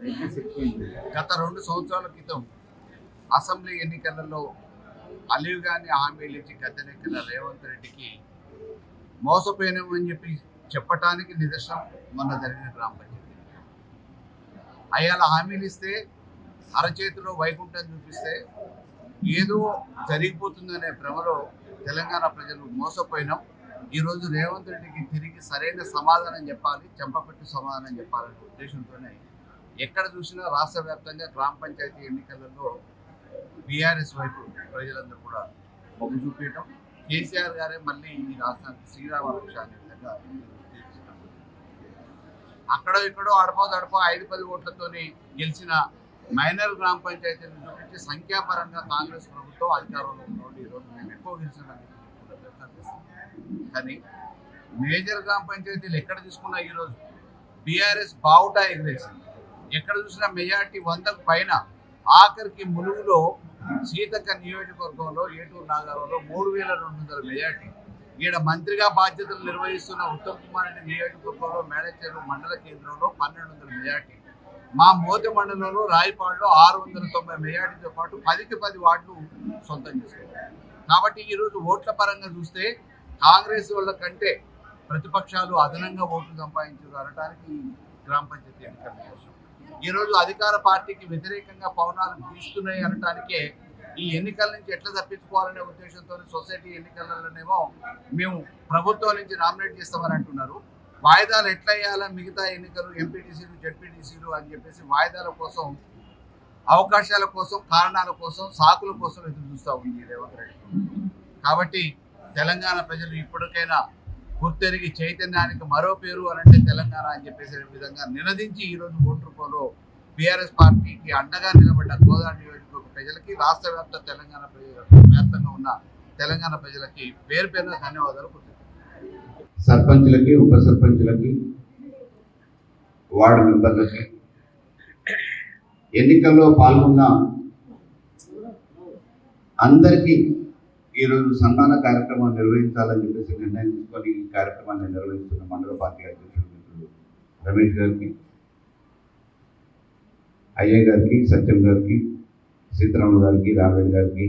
గత 2 సంవత్సరాల క్రితం అసెంబ్లీ ఎన్నికలలో అలివిగాని హామీలు ఇచ్చి గద్దెనెక్కిన రేవంత్ రెడ్డికి మోసపోయినామని చెప్పటానికి నిదర్శనం మొన్న జరిగిన గ్రామ పంచాయతీ. అయ్యాల హామీలు ఇస్తే అరచేతిలో వైకుంఠం చూపిస్తే ఏదో జరిగిపోతుందనే భ్రమలో తెలంగాణ ప్రజలు మోసపోయినాం. ఈరోజు రేవంత్ రెడ్డికి తిరిగి సరైన సమాధానం చెప్పాలి, చెంపపెట్టు సమాధానం చెప్పాలనే ఉద్దేశంతోనే ఎక్కడ చూసినా రాష్ట్ర వ్యాప్తంగా గ్రామ పంచాయతీ ఎన్నికలలో బీఆర్ఎస్ వైపు ప్రజలందరూ కూడా మొగ్గు చూపించడం, కేసీఆర్ గారే మళ్ళీ ఈ రాష్ట్రానికి శ్రీరామరక్ష అనే విధంగా అక్కడో ఇక్కడో అడపో 5-10 ఓట్లతోని గెలిచిన మైనర్ గ్రామ పంచాయతీలను చూపించి సంఖ్యాపరంగా కాంగ్రెస్ ప్రభుత్వం అధికారంలో ఉన్నోళ్ళు ఈరోజు మేము ఎక్కువ గెలిచినామని ప్రయత్నం చేస్తాం. కానీ మేజర్ గ్రామ పంచాయతీలు ఎక్కడ తీసుకున్నా ఈరోజు బీఆర్ఎస్ బావుటా ఎగిరేసింది. ఎక్కడ చూసినా మెజార్టీ 100కు పైన. ఆఖరికి ములుగులో సీతక్క నియోజకవర్గంలో ఏటూరు నాగారంలో 3200 మెజార్టీ. ఈడ మంత్రిగా బాధ్యతలు నిర్వహిస్తున్న ఉత్తమ్ కుమార్ రెడ్డి నియోజకవర్గంలో మేడచేరు మండల కేంద్రంలో 1200 మెజార్టీ. మా మోతి మండలంలో రాయపాడులో 690 మెజార్టీతో పాటు 10కి 10 వార్డులు సొంతం చేసుకున్నారు. కాబట్టి ఈరోజు ఓట్ల పరంగా చూస్తే కాంగ్రెస్ వాళ్ళ కంటే ప్రతిపక్షాలు అదనంగా ఓట్లు సంపాదించారు అనడానికి గ్రామ పంచాయతీ ఎన్నికల కోసం ఈరోజు అధికార పార్టీకి వ్యతిరేకంగా పవనాలు వీస్తున్నాయి అనటానికే ఈ ఎన్నికల నుంచి ఎట్లా తప్పించుకోవాలనే ఉద్దేశంతో సొసైటీ ఎన్నికలలోనేమో మేము ప్రభుత్వం నుంచి నామినేట్ చేస్తామని అంటున్నారు. వాయిదాలు ఎట్లా వేయాలని మిగతా ఎన్నికలు ఎంపీటీసీలు జెడ్పీటీసీలు అని చెప్పేసి వాయిదాల కోసం, అవకాశాల కోసం, కారణాల కోసం, సాకుల కోసం ఎదురు చూస్తూ ఉంది రేవంత్ రెడ్డి. కాబట్టి తెలంగాణ ప్రజలు ఇప్పటికైనా గుర్తెరిగి చైతన్యానికి మరో పేరు అనంటే తెలంగాణ అని చెప్పేసే విధంగా నినదించి ఈరోజు ఓటు రూపంలో బీఆర్ఎస్ పార్టీకి అండగా నిలబడ్డ గోదావరి నియోజకవర్గ ప్రజలకి, రాష్ట్ర తెలంగాణ వ్యాప్తంగా ఉన్న తెలంగాణ ప్రజలకి పేరు పేరున ధన్యవాదాలు. సర్పంచులకి, ఉప సర్పంచులకి, వార్డు మెంబర్లకి, ఎన్నికల్లో పాల్గొన్న అందరికీ ఈరోజు సన్మాన కార్యక్రమం నిర్వహించాలని చెప్పేసి నిర్ణయం తీసుకొని ఈ కార్యక్రమాన్ని నిర్వహిస్తున్న మండల పార్టీ అధ్యక్షుడు మిత్రుడు రమేష్ గారికి, అయ్యయ్య గారికి, సత్యం గారికి, సీతారాములు గారికి, రామరెడ్డి గారికి,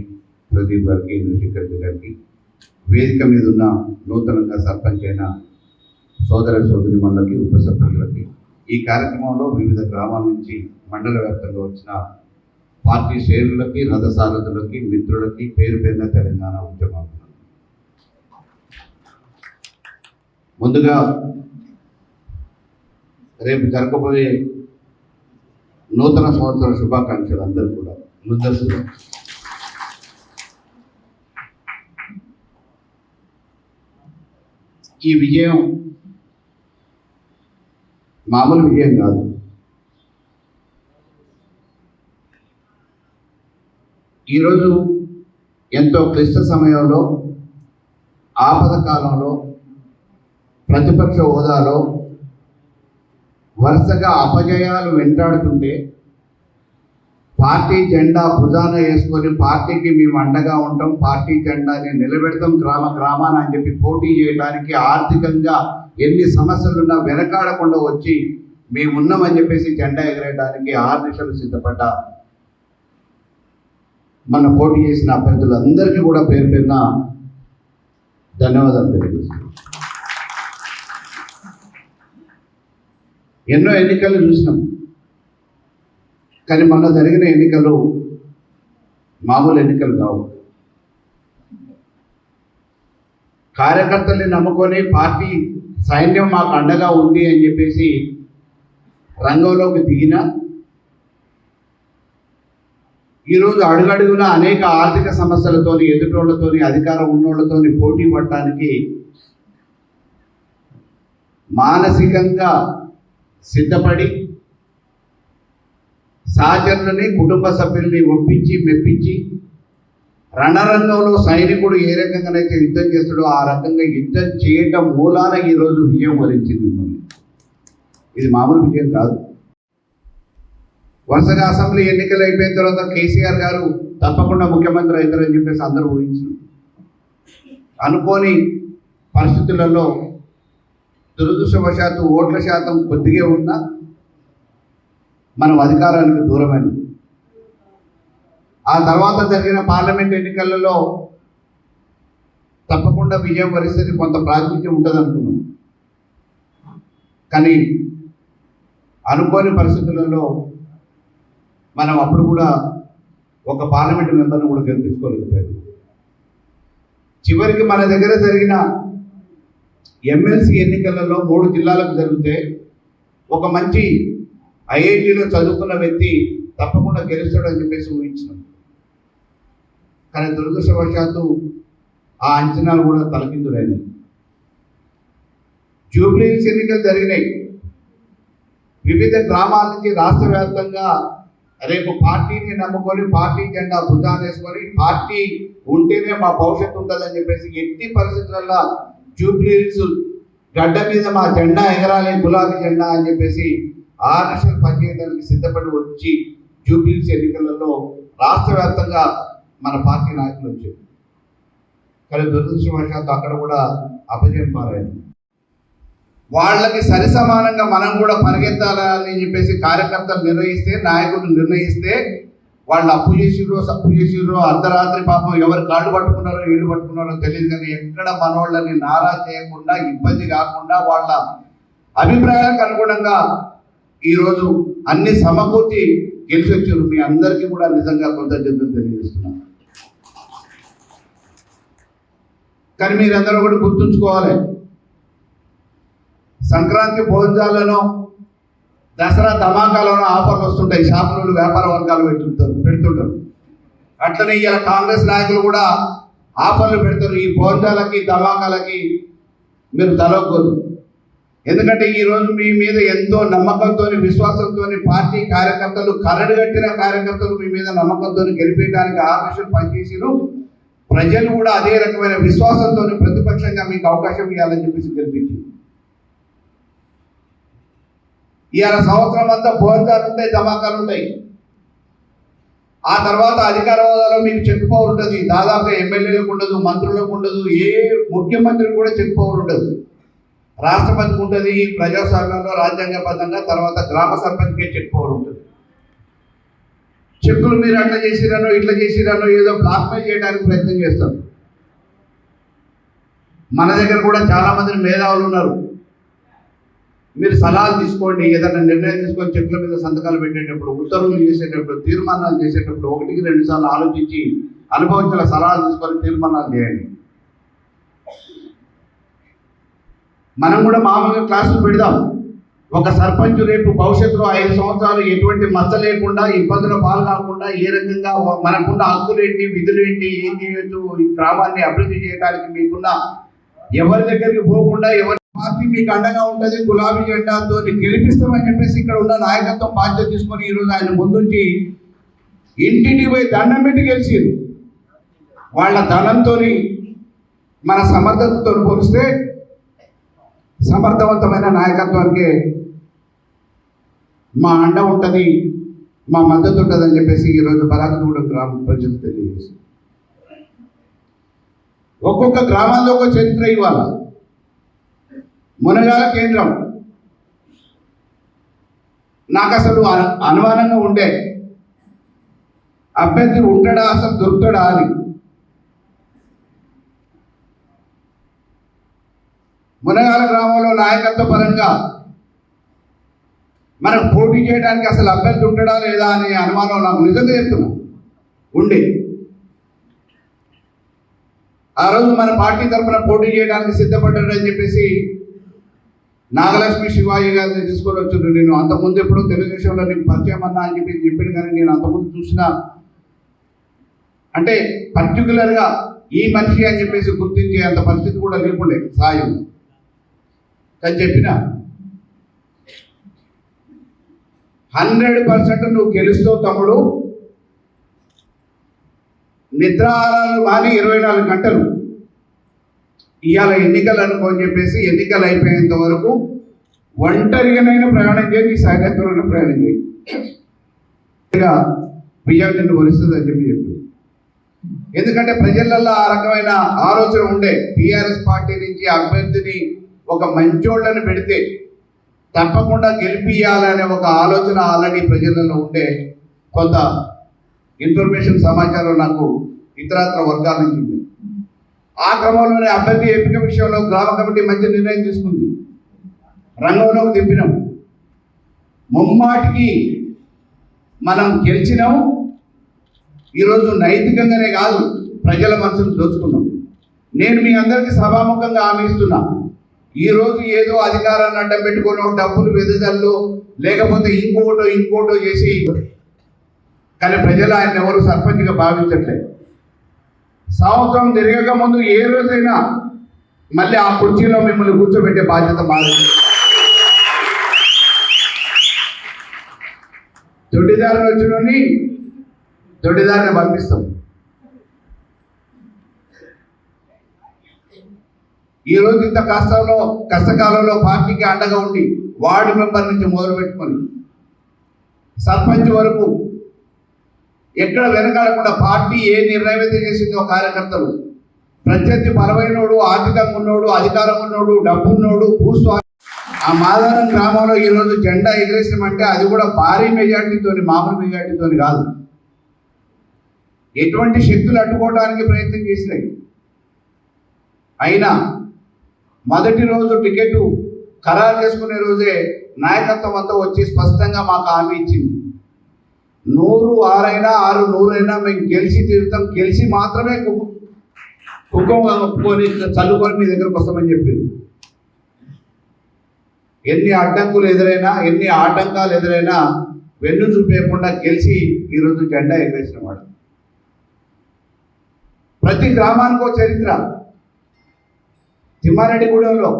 ప్రదీప్ గారికి, ఇంద్రశేఖర్ గారికి, వేదిక మీద ఉన్న నూతనంగా సర్పంచ్ అయిన సోదర సోదరిమణులకి, ఉప సర్పంచులకి, ఈ కార్యక్రమంలో వివిధ గ్రామాల నుంచి మండల వ్యాప్తంగా వచ్చిన పార్టీ శ్రేణులకి, రథసారథులకి, మిత్రులకి పేరు పేరున తెలంగాణ ఉద్యమాలు. ముందుగా రేపు జరగబోయే నూతన సంవత్సర శుభాకాంక్షలు అందరూ కూడా ముందస్తుగా. ఈ విజయం మామూలు విజయం కాదు. ఈరోజు ఎంతో క్లిష్ట సమయంలో, ఆపద కాలంలో, ప్రతిపక్ష హోదాలో వరుసగా అపజయాలు వెంటాడుతుంటే పార్టీ జెండా భుజాన వేసుకొని పార్టీకి మేము అండగా ఉంటాం, పార్టీ జెండాని నిలబెడతాం గ్రామాన అని చెప్పి పోటీ చేయడానికి, ఆర్థికంగా ఎన్ని సమస్యలున్నా వెనకాడకుండా వచ్చి మేమున్నామని చెప్పేసి జెండా ఎగరేయడానికి 6 నిమిషాలు సిద్ధపడ్డ మన పోటీ చేసిన అభ్యర్థులందరికీ కూడా పేరు పేరున ధన్యవాదాలు తెలియజేస్తున్నాను. ఎన్నో ఎన్నికలు చూసినాం, కానీ మొన్న జరిగిన ఎన్నికలు మామూలు ఎన్నికలు కావు. కార్యకర్తల్ని నమ్ముకొని పార్టీ సైన్యం మాకు అండగా ఉంది అని చెప్పేసి రంగంలోకి దిగిన ఈరోజు అడుగడుగున అనేక ఆర్థిక సమస్యలతోని, ఎదుటోళ్లతోని, అధికారం ఉన్నోళ్లతోని పోటీ పడటానికి మానసికంగా సిద్ధపడి సహచరులని, కుటుంబ సభ్యుల్ని ఒప్పించి మెప్పించి రణరంగంలో సైనికుడు ఏ రకంగానైతే యుద్ధం చేస్తాడో ఆ రకంగా యుద్ధం చేయటం మూలాన ఈరోజు విజయం వరించింది. ఇది మామూలు విజయం కాదు. వరుసగా అసెంబ్లీ ఎన్నికలు అయిపోయిన తర్వాత కేసీఆర్ గారు తప్పకుండా ముఖ్యమంత్రి అవుతారని చెప్పేసి అందరూ ఊహించారు. అనుకోని పరిస్థితులలో దురదృష్టవశాత్తు ఓట్ల శాతం కొద్దిగా ఉన్నా మనం అధికారానికి దూరమైనది. ఆ తర్వాత జరిగిన పార్లమెంట్ ఎన్నికలలో తప్పకుండా విజయం వరిస్తుంది, కొంత ప్రాతినిధ్యం ఉంటుంది అనుకున్నాం. కానీ అనుకోని పరిస్థితులలో మనం అప్పుడు కూడా ఒక పార్లమెంట్ మెంబర్ను కూడా గెలిపించుకోలేకపోయారు. చివరికి మన దగ్గర జరిగిన ఎమ్మెల్సీ ఎన్నికలలో 3 జిల్లాలకు జరిగితే ఒక మంచి ఐఐటీలో చదువుకున్న వ్యక్తి తప్పకుండా గెలుస్తాడని చెప్పేసి ఊహించినాం. కానీ దురదృష్టవశాత్తు ఆ అంచనాలు కూడా తలకిందులైనాయి. జూబ్లీ హిల్స్ ఎన్నికలు జరిగినాయి. వివిధ గ్రామాల నుంచి రాష్ట్ర వ్యాప్తంగా రేపు పార్టీని నమ్ముకొని పార్టీ జెండా భుజాన వేసుకొని పార్టీ ఉంటేనే మా భవిష్యత్తు ఉంటుందని చెప్పేసి ఎట్టి పరిస్థితులలో జూబ్లీ హిల్స్ గడ్డ మీద మా జెండా ఎగరాలి, గులాబీ జెండా అని చెప్పేసి 6 లక్షలు పనిచేయడానికి సిద్ధపడి వచ్చి జూబ్లీ హిల్స్ ఎన్నికలలో రాష్ట్ర వ్యాప్తంగా మన పార్టీ నాయకులు వచ్చారు. కానీ దురదృష్టవశాత్తు అక్కడ కూడా అపజయం పాలైంది. వాళ్ళకి సరి సమానంగా మనం కూడా పరిగెత్తాలని చెప్పేసి కార్యకర్తలు నిర్ణయిస్తే, నాయకులు నిర్ణయిస్తే వాళ్ళు అప్పు చేసిరో సప్పు చేసిరో అర్ధరాత్రి పాపం ఎవరు కాళ్ళు పట్టుకున్నారో ఏళ్ళు పట్టుకున్నారో తెలియదు. కానీ ఎక్కడ మనోళ్ళని నారా చేయకుండా, ఇబ్బంది కాకుండా వాళ్ళ అభిప్రాయాలకు అనుగుణంగా ఈరోజు అన్ని సమకూర్చి గెలిచి వచ్చారు. మీ అందరికీ కూడా నిజంగా కృతజ్ఞతలు తెలియజేస్తున్నాను. కానీ మీరందరూ కూడా గుర్తుంచుకోవాలి, సంక్రాంతి భోజనాలను, దసరా ధమాకాలను ఆఫర్లు వస్తుంటాయి, షాపులు వ్యాపార వర్గాలు పెడుతుంటారు. అట్లనే ఇలా కాంగ్రెస్ నాయకులు కూడా ఆఫర్లు పెడతారు. ఈ భోజనాలకి ధమాకాలకి మీరు తలొగ్గదు. ఎందుకంటే ఈరోజు మీ మీద ఎంతో నమ్మకంతో, విశ్వాసంతో పార్టీ కార్యకర్తలు, కరడు కట్టిన కార్యకర్తలు మీ మీద నమ్మకంతో గెలిపేయడానికి 6 లక్షలు పనిచేసిరు. ప్రజలు కూడా అదే రకమైన విశ్వాసంతో ప్రతిపక్షంగా మీకు అవకాశం ఇవ్వాలని చెప్పేసి గెలిపించింది. ఇవాళ సంవత్సరం అంతా భోజనాలు ఉంటాయి, ధమాకాలు ఉంటాయి. ఆ తర్వాత అధికార హోదాలో మీకు చెక్ పవర్ ఉంటుంది. దాదాపుగా ఎమ్మెల్యేలకు ఉండదు, మంత్రులకు ఉండదు, ఏ ముఖ్యమంత్రికి కూడా చెక్ పవర్ ఉండదు. రాష్ట్రపతికి ఉంటుంది, ప్రజాస్వామ్యంలో రాజ్యాంగబద్ధంగా తర్వాత గ్రామ సర్పంచ్కే చెక్ పవర్ ఉంటుంది. చెక్కులు మీరు అట్లా చేసిరానో ఇట్లా చేసిరానో ఏదో బ్లాక్మెయిల్ చేయడానికి ప్రయత్నం చేస్తారు. మన దగ్గర కూడా చాలా మంది మేధావులు ఉన్నారు. మీరు సలహాలు తీసుకోండి, ఏదైనా నిర్ణయం తీసుకొని చెక్కుల మీద సంతకాలు పెట్టేటప్పుడు, ఉత్తర్వులు చేసేటప్పుడు, తీర్మానాలు చేసేటప్పుడు 1-2 సార్లు ఆలోచించి అనుభవించిన సలహాలు తీసుకొని తీర్మానాలు చేయండి. మనం కూడా మామూలుగా క్లాసులు పెడదాం. ఒక సర్పంచ్ రేపు భవిష్యత్తులో 5 సంవత్సరాలు ఎటువంటి మచ్చ లేకుండా, ఇబ్బందుల పాలు కాకుండా ఏ రకంగా మనకున్న హక్కులేంటి, విధులేంటి, ఏం చేయొచ్చు, ఈ గ్రామాన్ని అభివృద్ధి చేయడానికి మీకున్న ఎవరి దగ్గరికి పోకుండా ఎవరి పార్టీ మీకు అండగా ఉంటుంది, గులాబీ జెండాతో గెలిపిస్తామని చెప్పేసి ఇక్కడ ఉన్న నాయకత్వం బాధ్యత తీసుకొని ఈరోజు ఆయన ముందుంచి ఇంటింటికి పోయి దండం పెట్టి గెలిచారు. వాళ్ళ ధనంతో మన సమర్థతతో పోలిస్తే సమర్థవంతమైన నాయకత్వానికి మా అండ ఉంటుంది, మా మద్దతు ఉంటుంది అని చెప్పేసి ఈరోజు బలాకగూడ గ్రామ ప్రజలు తెలియజేస్తారు. ఒక్కొక్క గ్రామాల్లో ఒక చరిత్ర ఇవ్వాలి. మునగాల కేంద్రం నాకు అసలు అనుమానంగా ఉండే, అభ్యర్థి ఉంటాడా అసలు దొరుకుతాడా అని. మునగాల గ్రామంలో నాయకత్వ పరంగా మనకు పోటీ చేయడానికి అసలు అభ్యర్థి ఉంటాడా లేదా అనే అనుమానం నాకు నిజంగా చెప్తున్నా ఉండే. ఆ రోజు మన పార్టీ తరఫున పోటీ చేయడానికి సిద్ధపడ్డాడని చెప్పేసి నాగలక్ష్మి శివాజీ గారిని తీసుకొని వచ్చాడు. నేను అంతకుముందు ఎప్పుడో తెలుగుదేశంలో నీకు పరిచయం అన్నా అని చెప్పి చెప్పింది, కానీ నేను అంతకుముందు చూసిన అంటే పర్టికులర్గా ఈ మనిషి అని చెప్పేసి గుర్తించే అంత పరిస్థితి కూడా లేకుండే సాయం. కానీ చెప్పిన 100% నువ్వు గెలుస్తావు తమ్ముడు, నిద్రాహారాలు కానీ 24 గంటలు ఇవాళ ఎన్నికలు అనుకోని చెప్పేసి ఎన్నికలు అయిపోయేంత వరకు ఒంటరిగానైనా ప్రయాణం చేసి ఈ సాయత్వంలో ప్రయాణం చేయి, విజయం నిన్ను వరుస్తుంది అని చెప్పి చెప్పి. ఎందుకంటే ప్రజలలో ఆ రకమైన ఆలోచన ఉండే. టీఆర్ఎస్ పార్టీ నుంచి అభ్యర్థిని ఒక మంచోళ్ళని పెడితే తప్పకుండా గెలిపియాలనే ఒక ఆలోచన ఆల్రెడీ ప్రజలలో ఉండే కొంత ఇన్ఫర్మేషన్ సమాచారం నాకు ఇతరత్ర వర్గాల నుంచి ఉంది. ఆ క్రమంలోనే అభ్యర్థి ఎంపిక విషయంలో గ్రామ కమిటీ మంచి నిర్ణయం తీసుకుంది. రంగంలోకి దింపినాం. ముమ్మాటికి మనం గెలిచినాం. ఈరోజు నైతికంగానే కాదు, ప్రజల మనసును దోచుకున్నాం. నేను మీ అందరికీ సభాముఖంగా హామీ ఇస్తున్నా, ఈరోజు ఏదో అధికారాన్ని అడ్డం పెట్టుకుని డబ్బులు వెదజల్లు లేకపోతే ఇంకోటో చేసి, కానీ ప్రజలు ఆయన ఎవరు సర్పంచ్గా భావించట్లేదు. సంవత్సరం తిరగక ముందు ఏ రోజైనా మళ్ళీ ఆ కుర్చీలో మిమ్మల్ని కూర్చోబెట్టే బాధ్యత మాది. దొడ్డిదారిని వచ్చినోని దొడ్డిదారిని పంపిస్తాం. ఈరోజు ఇంత కష్టకాలంలో పార్టీకి అండగా ఉండి వార్డు మెంబర్ నుంచి మొదలు పెట్టుకొని సర్పంచ్ వరకు ఎక్కడ వెనకాడకుండా పార్టీ ఏ నిర్ణయం అయితే చేసిందో కార్యకర్తలు ప్రత్యర్థి బలమైనోడు, ఆర్థికంగా ఉన్నోడు, అధికారం ఉన్నోడు, డబ్బు ఉన్నోడు, భూస్వామి ఆ మాదారం గ్రామంలో ఈరోజు జెండా ఎగిరేసినామంటే అది కూడా భారీ మెజార్టీతోని, మామూలు మెజార్టీతోని కాదు. ఎటువంటి శక్తులు అడ్డుకోవడానికి ప్రయత్నం చేసినాయి. అయినా మొదటి రోజు టికెట్ ఖరారు చేసుకునే రోజే నాయకత్వం అంతా వచ్చి స్పష్టంగా మాకు హామీ ఇచ్చింది. 100 6 100 మేము గెలిచి తీరుతాం, గెలిచి మాత్రమే కుక్కం ఒప్పుకొని చల్లుకొని మీ దగ్గరకు వస్తామని చెప్పింది. ఎన్ని అడ్డంకులు ఎదురైనా, ఎన్ని ఆటంకాలు ఎదురైనా వెన్ను చూపేయకుండా గెలిచి ఈరోజు జెండా ఎగరేసిన వాడు. ప్రతి గ్రామానికో చరిత్ర. తిమ్మారెడ్డిగూడెంలో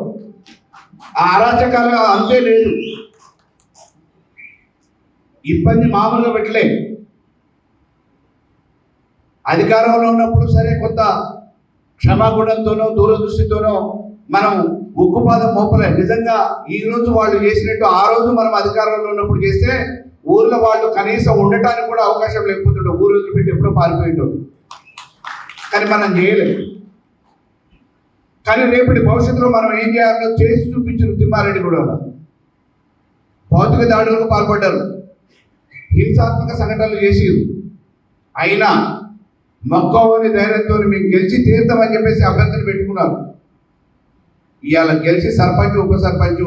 ఆ అరాచకాలు అంతే లేదు. ఇబ్బంది మామూలుగా పెట్టలే. అధికారంలో ఉన్నప్పుడు సరే కొంత క్షమాగుణంతోనో దూరదృష్టితోనో మనం ఉక్కుపాదం మోపలే. నిజంగా ఈ రోజు వాళ్ళు చేసినట్టు ఆ రోజు మనం అధికారంలో ఉన్నప్పుడు చేస్తే ఊర్లో వాళ్ళు కనీసం ఉండటానికి కూడా అవకాశం లేకపోతుండే, ఊరు వదిలిపెట్టి ఎప్పుడో పారిపోయేటోడు. కానీ మనం చేయలేదు. కానీ రేపటి భవిష్యత్తులో మనం ఏం చేయాలో చేసి చూపించారు. తిమ్మారెడ్డి కూడా భౌతిక దాడులకు పాల్పడ్డారు, హింసాత్మక సంఘటనలు చేసిరు. అయినా మక్కువని ధైర్యంతో మేము గెలిచి తీరుతామని చెప్పేసి అభ్యర్థులు పెట్టుకున్నారు. ఇవాళ గెలిచి సర్పంచ్, ఉప సర్పంచ్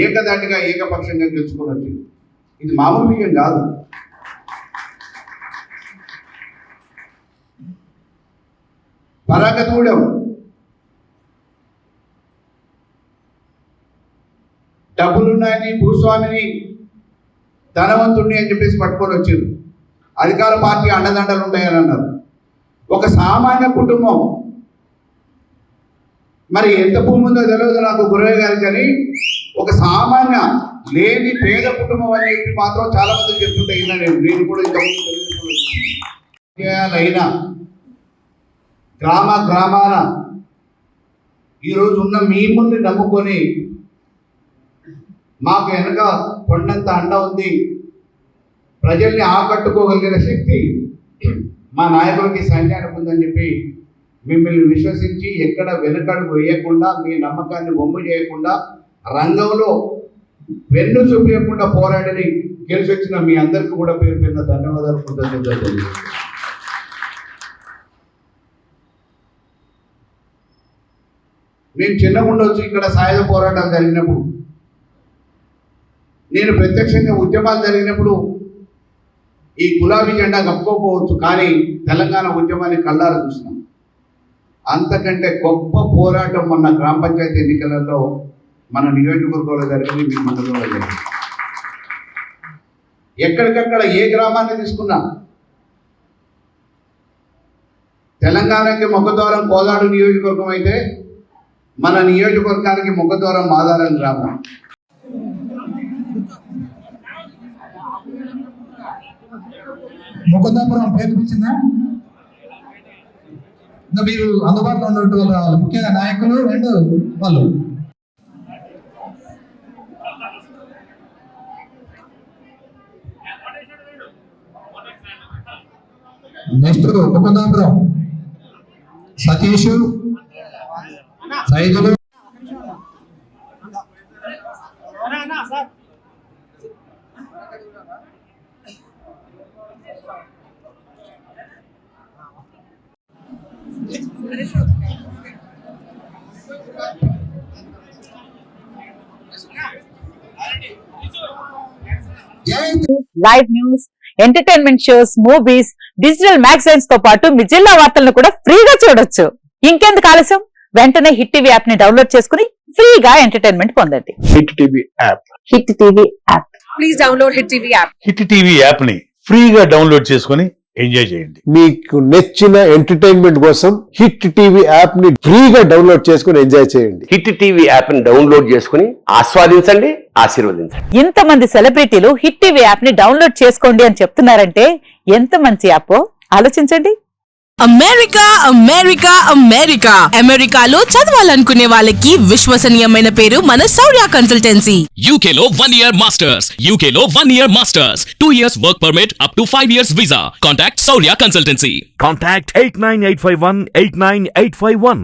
ఏకదాటిగా ఏకపక్షంగా గెలుచుకొని వచ్చింది. ఇది మామూలు విషయం కాదు. పరాగతూడెం డబ్బులున్నాయని, భూస్వామిని, ధనవంతుడిని అని చెప్పేసి పట్టుకొని వచ్చారు. అధికార పార్టీ అండదండలు ఉంటాయని అన్నారు. ఒక సామాన్య కుటుంబం, మరి ఎంత భూమి ఉందో తెలియదు నాకు గురవయ్య గారికి, కానీ ఒక సామాన్య లేని పేద కుటుంబం అని చెప్పి మాత్రం చాలా మంది చెప్తుంటే అయినా నేను కూడా ఇంతకుముందు గ్రామాన ఈరోజు ఉన్న మిమ్మల్ని నమ్ముకొని మాకు వెనక కొండంత అండ ఉంది, ప్రజల్ని ఆకట్టుకోగలిగిన శక్తి మా నాయకులకి సైన్యానికి ఉందని చెప్పి మిమ్మల్ని విశ్వసించి ఎక్కడ వెనుకడుగు వేయకుండా, మీ నమ్మకాన్ని వమ్ము చేయకుండా, రంగంలో వెన్ను చూపించకుండా పోరాడిని గెలిచి వచ్చిన మీ అందరికీ కూడా పేరు పేరున ధన్యవాదాలు, కృతజ్ఞతలు. మేము చిన్నగా ఉండొచ్చు, ఇక్కడ సాయుధ పోరాటాలు జరిగినప్పుడు, నేను ప్రత్యక్షంగా ఉద్యమాలు జరిగినప్పుడు ఈ గులాబీ జెండా కప్పుకోకపోవచ్చు, కానీ తెలంగాణ ఉద్యమాన్ని కళ్ళారా చూసినాం. అంతకంటే గొప్ప పోరాటం మొన్న గ్రామ పంచాయతీ ఎన్నికలలో మన నియోజకవర్గంలో జరిగింది, మీ మండలంలో జరిగింది. ఎక్కడికక్కడ ఏ గ్రామాన్ని తీసుకున్నా తెలంగాణకి ముఖద్వారం కోదాడు నియోజకవర్గం అయితే మన నియోజకవర్గానికి ముఖద్వారం మాదారం గ్రామం. ముకుందాపురం పేరు వచ్చిందా? ఇంకా మీరు అందుబాటులో ఉన్నట్టు వాళ్ళ ముఖ్య నాయకులు అండ్ వాళ్ళు. Next Mukundapuram Satish, Saidulu, live news, entertainment shows, movies, digital magazines తో పాటు మీ జిల్లా వార్తలను కూడా ఫ్రీగా చూడొచ్చు. ఇంకెందుకు ఆలస్యం, వెంటనే హిట్ టీవీ యాప్ ని డౌన్లోడ్ చేసుకుని ఫ్రీగా ఎంటర్టైన్మెంట్ పొందండి. Hit TV app. Hit TV app please download hit TV app. Hit TV app ని ఫ్రీగా డౌన్లోడ్ చేసుకుని ఎంజాయ్ చేయండి. మీకు నచ్చిన ఎంటర్టైన్మెంట్ కోసం హిట్ టీవీ యాప్ ని ఫ్రీగా డౌన్లోడ్ చేసుకుని ఎంజాయ్ చేయండి. హిట్ టీవీ యాప్ ని డౌన్లోడ్ చేసుకుని ఆస్వాదించండి, ఆశీర్వదించండి. ఇంతమంది సెలబ్రిటీలు హిట్ టీవీ యాప్ ని డౌన్లోడ్ చేసుకోండి అని చెప్తున్నారంటే ఎంత మంచి యాప్ ఆలోచించండి. అమెరికా అమెరికా అమెరికా అమెరికాలో చదవాలనుకునే వాళ్ళకి విశ్వసనీయమైన పేరు మన శౌర్య కన్సల్టెన్సీ. UK లో 1 year masters. UK లో 1 year masters. 2 years work permit up to 5 years visa. Contact Saurya Consultancy. Contact 89851 89851.